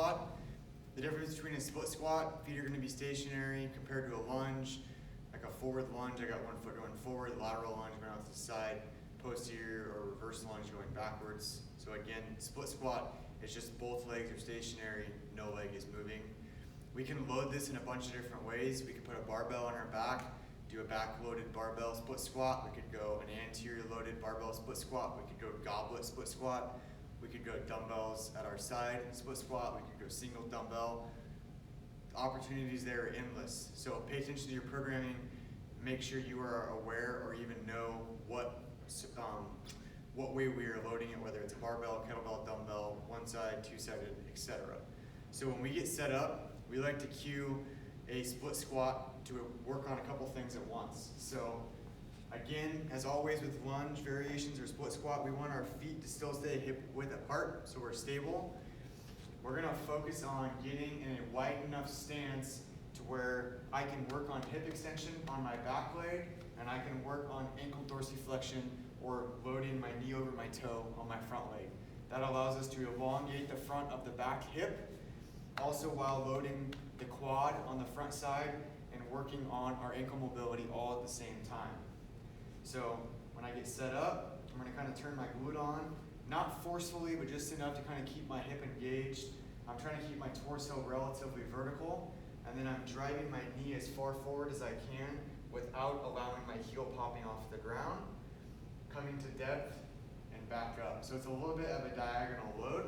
squat. The difference between a split squat, feet are going to be stationary compared to a lunge. Like a forward lunge, I got one foot going forward, lateral lunge going out to the side, posterior or reverse lunge going backwards. So again, split squat, it's just both legs are stationary, no leg is moving. We can load this in a bunch of different ways. We could put a barbell on our back, do a back-loaded barbell split squat. We could go an anterior-loaded barbell split squat. We could go goblet split squat. We could go dumbbells at our side split squat. We could go single dumbbell. The opportunities there are endless. So pay attention to your programming. Make sure you are aware or even know what way we are loading it, whether it's a barbell, kettlebell, dumbbell, one-side, two-sided, etc. So when we get set up, we like to cue a split squat to work on a couple things at once. So again, as always with lunge variations or split squat, we want our feet to still stay hip width apart so we're stable. We're gonna focus on getting in a wide enough stance to where I can work on hip extension on my back leg and I can work on ankle dorsiflexion or loading my knee over my toe on my front leg. That allows us to elongate the front of the back hip, also while loading the quad on the front side and working on our ankle mobility all at the same time. So when I get set up, I'm going to kind of turn my glute on, not forcefully, but just enough to kind of keep my hip engaged. I'm trying to keep my torso relatively vertical, and then I'm driving my knee as far forward as I can without allowing my heel popping off the ground, coming to depth, and back up. So it's a little bit of a diagonal load.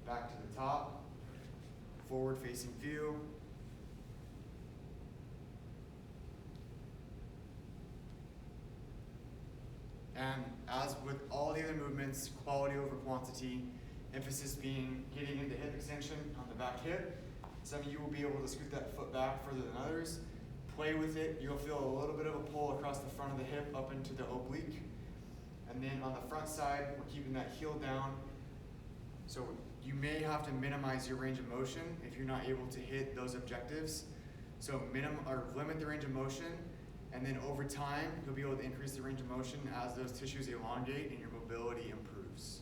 Back to the top, forward facing view. And as with all the other movements, quality over quantity, emphasis being getting into hip extension on the back hip. Some of you will be able to scoot that foot back further than others. Play with it. You'll feel a little bit of a pull across the front of the hip up into the oblique. And then on the front side, we're keeping that heel down. So you may have to minimize your range of motion if you're not able to hit those objectives. So limit the range of motion, and then over time, you'll be able to increase the range of motion as those tissues elongate and your mobility improves.